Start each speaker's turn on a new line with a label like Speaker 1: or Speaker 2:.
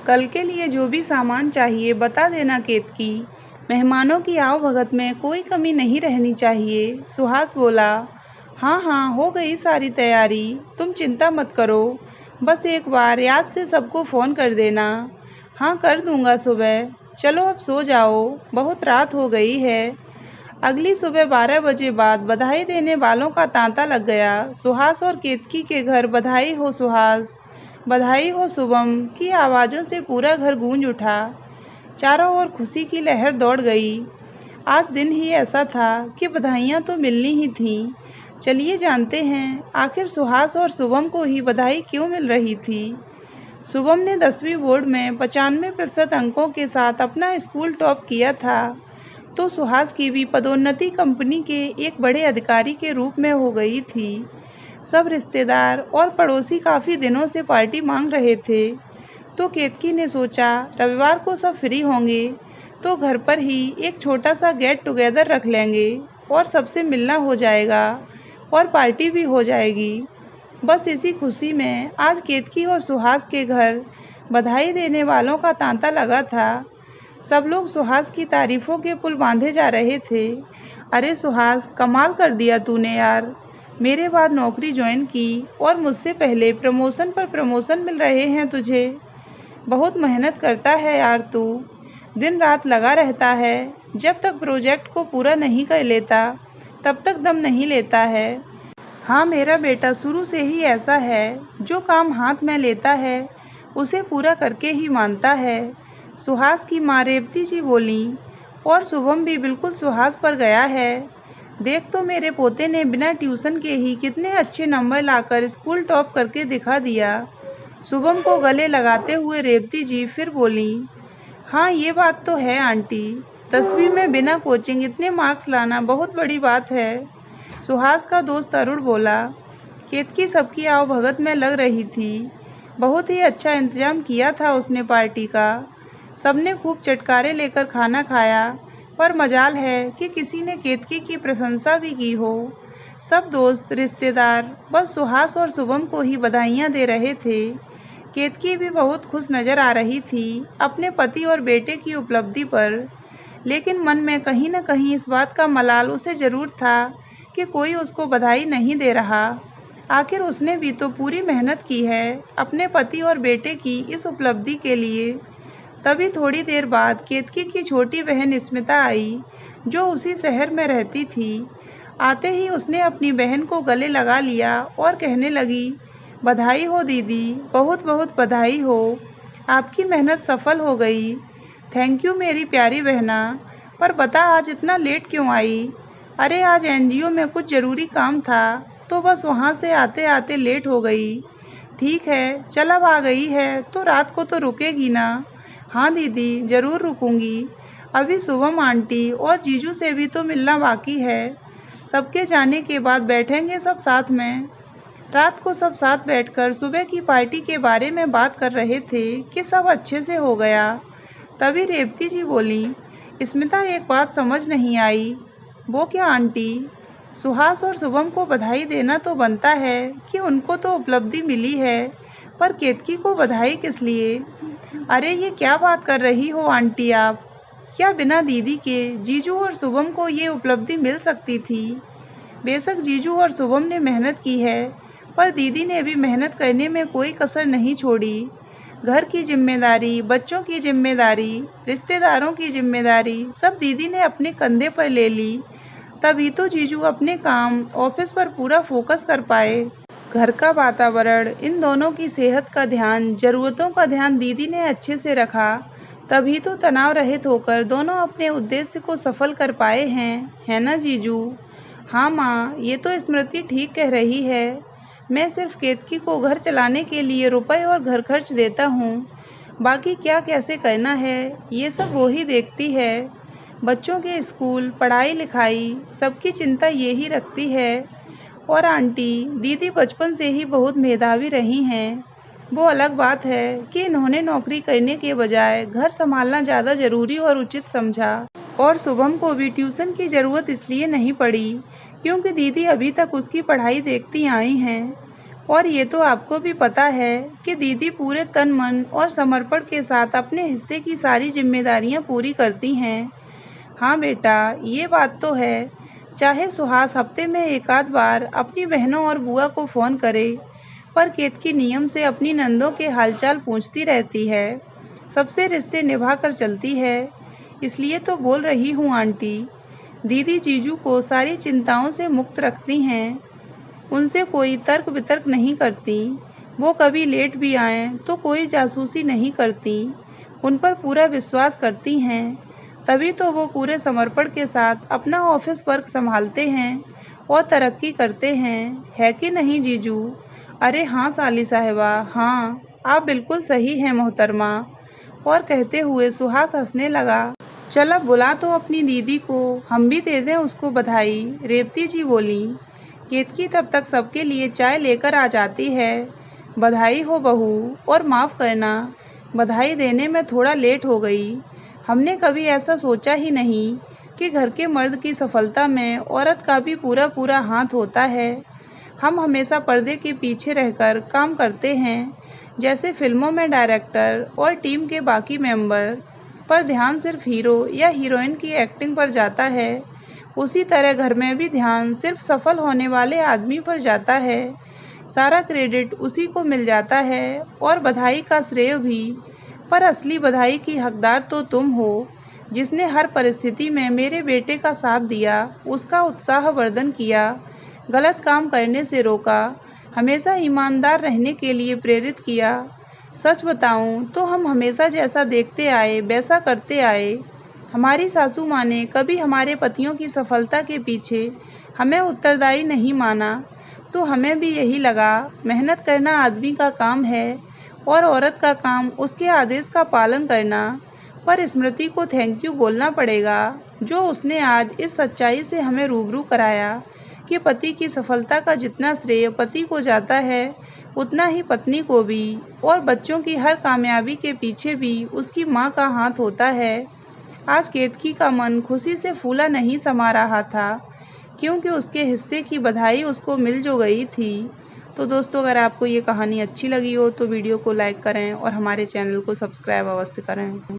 Speaker 1: कल के लिए जो भी सामान चाहिए बता देना केतकी। मेहमानों की आवभगत में कोई कमी नहीं रहनी चाहिए। सुहास बोला। हाँ हाँ, हो गई सारी तैयारी, तुम चिंता मत करो। बस एक बार याद से सबको फ़ोन कर देना। हाँ, कर दूंगा सुबह। चलो अब सो जाओ, बहुत रात हो गई है। अगली सुबह 12 बजे बाद बधाई देने वालों का तांता लग गया। सुहास और केतकी के घर बधाई हो सुहास, बधाई हो शुभम की आवाज़ों से पूरा घर गूंज उठा। चारों ओर खुशी की लहर दौड़ गई। आज दिन ही ऐसा था कि बधाइयाँ तो मिलनी ही थीं। चलिए जानते हैं आखिर सुहास और शुभम को ही बधाई क्यों मिल रही थी। शुभम ने 10वीं बोर्ड में 95% अंकों के साथ अपना स्कूल टॉप किया था, तो सुहास की भी पदोन्नति कंपनी के एक बड़े अधिकारी के रूप में हो गई थी। सब रिश्तेदार और पड़ोसी काफ़ी दिनों से पार्टी मांग रहे थे, तो केतकी ने सोचा रविवार को सब फ्री होंगे तो घर पर ही एक छोटा सा गेट टुगेदर रख लेंगे और सबसे मिलना हो जाएगा और पार्टी भी हो जाएगी। बस इसी खुशी में आज केतकी और सुहास के घर बधाई देने वालों का तांता लगा था। सब लोग सुहास की तारीफों के पुल बांधे जा रहे थे। अरे सुहास, कमाल कर दिया तूने यार, मेरे बाद नौकरी ज्वाइन की और मुझसे पहले प्रमोशन पर प्रमोशन मिल रहे हैं तुझे। बहुत मेहनत करता है यार तू, दिन रात लगा रहता है। जब तक प्रोजेक्ट को पूरा नहीं कर लेता तब तक दम नहीं लेता है। हाँ, मेरा बेटा शुरू से ही ऐसा है, जो काम हाथ में लेता है उसे पूरा करके ही मानता है। सुहास की माँ रेवती जी बोली। और शुभम भी बिल्कुल सुहास पर गया है। देख तो मेरे पोते ने बिना ट्यूशन के ही कितने अच्छे नंबर लाकर स्कूल टॉप करके दिखा दिया। शुभम को गले लगाते हुए रेवती जी फिर बोली। हाँ, ये बात तो है आंटी, 10वीं में बिना कोचिंग इतने मार्क्स लाना बहुत बड़ी बात है। सुहास का दोस्त अरुण बोला। केतकी सबकी आवभगत में लग रही थी। बहुत ही अच्छा इंतजाम किया था उसने पार्टी का। सबने खूब चटकारे लेकर खाना खाया, पर मजाल है कि किसी ने केतकी की प्रशंसा भी की हो। सब दोस्त रिश्तेदार बस सुहास और शुभम को ही बधाइयाँ दे रहे थे। केतकी भी बहुत खुश नजर आ रही थी अपने पति और बेटे की उपलब्धि पर, लेकिन मन में कहीं न कहीं इस बात का मलाल उसे जरूर था कि कोई उसको बधाई नहीं दे रहा। आखिर उसने भी तो पूरी मेहनत की है अपने पति और बेटे की इस उपलब्धि के लिए। तभी थोड़ी देर बाद केतकी की छोटी बहन स्मिता आई, जो उसी शहर में रहती थी। आते ही उसने अपनी बहन को गले लगा लिया और कहने लगी, बधाई हो दीदी, बहुत बहुत बधाई हो, आपकी मेहनत सफल हो गई। थैंक यू मेरी प्यारी बहना, पर बता आज इतना लेट क्यों आई। अरे आज एनजीओ में कुछ ज़रूरी काम था, तो बस वहाँ से आते आते लेट हो गई। ठीक है, चल अब आ गई है तो रात को तो रुकेगी ना। हाँ दीदी, ज़रूर रुकूंगी। अभी शुभम आंटी और जीजू से भी तो मिलना बाकी है। सबके जाने के बाद बैठेंगे सब साथ में। रात को सब साथ बैठकर सुबह की पार्टी के बारे में बात कर रहे थे कि सब अच्छे से हो गया। तभी रेवती जी बोली। स्मिता, एक बात समझ नहीं आई। वो क्या आंटी? सुहास और शुभम को बधाई देना तो बनता है कि उनको तो उपलब्धि मिली है, पर केतकी को बधाई किस लिए? अरे ये क्या बात कर रही हो आंटी आप? क्या बिना दीदी के जीजू और शुभम को ये उपलब्धि मिल सकती थी? बेशक जीजू और शुभम ने मेहनत की है, पर दीदी ने भी मेहनत करने में कोई कसर नहीं छोड़ी। घर की जिम्मेदारी, बच्चों की जिम्मेदारी, रिश्तेदारों की जिम्मेदारी सब दीदी ने अपने कंधे पर ले ली। तभी तो जीजू अपने काम, ऑफिस पर पूरा फोकस कर पाए। घर का वातावरण, इन दोनों की सेहत का ध्यान, ज़रूरतों का ध्यान दीदी ने अच्छे से रखा। तभी तो तनाव रहित होकर दोनों अपने उद्देश्य को सफल कर पाए हैं, है ना जीजू? हाँ माँ, ये तो स्मृति ठीक कह रही है। मैं सिर्फ केतकी को घर चलाने के लिए रुपए और घर खर्च देता हूँ। बाकी क्या कैसे करना है ये सब वो ही देखती है। बच्चों के स्कूल, पढ़ाई लिखाई सबकी चिंता ये ही रखती है। और आंटी, दीदी बचपन से ही बहुत मेधावी रही हैं। वो अलग बात है कि इन्होंने नौकरी करने के बजाय घर संभालना ज़्यादा ज़रूरी और उचित समझा। और शुभम को भी ट्यूशन की ज़रूरत इसलिए नहीं पड़ी क्योंकि दीदी अभी तक उसकी पढ़ाई देखती आई हैं। और ये तो आपको भी पता है कि दीदी पूरे तन मन और समर्पण के साथ अपने हिस्से की सारी जिम्मेदारियां पूरी करती हैं। हाँ बेटा, ये बात तो है। चाहे सुहास हफ्ते में एक आध बार अपनी बहनों और बुआ को फ़ोन करे, पर केतकी नियम से अपनी नंदों के हालचाल पूछती रहती है। सबसे रिश्ते निभा कर चलती है। इसलिए तो बोल रही हूँ आंटी, दीदी जीजू को सारी चिंताओं से मुक्त रखती हैं। उनसे कोई तर्क वितर्क नहीं करती। वो कभी लेट भी आएं तो कोई जासूसी नहीं करती। उन पर पूरा विश्वास करती हैं। तभी तो वो पूरे समर्पण के साथ अपना ऑफिस वर्क संभालते हैं और तरक्की करते हैं, है कि नहीं जीजू? अरे हाँ साली साहिबा, हाँ, आप बिल्कुल सही हैं मोहतरमा। और कहते हुए सुहास हंसने लगा। चल अब बुला तो अपनी दीदी को, हम भी दे दें उसको बधाई, रेवती जी बोली। केतकी तब तक सबके लिए चाय लेकर आ जाती है। बधाई हो बहू, और माफ़ करना, बधाई देने में थोड़ा लेट हो गई। हमने कभी ऐसा सोचा ही नहीं कि घर के मर्द की सफलता में औरत का भी पूरा पूरा हाथ होता है। हम हमेशा पर्दे के पीछे रहकर काम करते हैं, जैसे फिल्मों में डायरेक्टर और टीम के बाकी मेंबर, पर ध्यान सिर्फ हीरो या हीरोइन की एक्टिंग पर जाता है। उसी तरह घर में भी ध्यान सिर्फ सफल होने वाले आदमी पर जाता है। सारा क्रेडिट उसी को मिल जाता है और बधाई का श्रेय भी। पर असली बधाई की हकदार तो तुम हो, जिसने हर परिस्थिति में मेरे बेटे का साथ दिया, उसका उत्साहवर्धन किया, गलत काम करने से रोका, हमेशा ईमानदार रहने के लिए प्रेरित किया। सच बताऊं तो हम हमेशा जैसा देखते आए वैसा करते आए। हमारी सासू माँ ने कभी हमारे पतियों की सफलता के पीछे हमें उत्तरदायी नहीं माना, तो हमें भी यही लगा मेहनत करना आदमी का काम है और औरत का काम उसके आदेश का पालन करना। पर स्मृति को थैंक यू बोलना पड़ेगा, जो उसने आज इस सच्चाई से हमें रूबरू कराया कि पति की सफलता का जितना श्रेय पति को जाता है, उतना ही पत्नी को भी, और बच्चों की हर कामयाबी के पीछे भी उसकी माँ का हाथ होता है। आज केतकी का मन खुशी से फूला नहीं समा रहा था, क्योंकि उसके हिस्से की बधाई उसको मिल जो गई थी। तो दोस्तों, अगर आपको ये कहानी अच्छी लगी हो तो वीडियो को लाइक करें और हमारे चैनल को सब्सक्राइब अवश्य करें।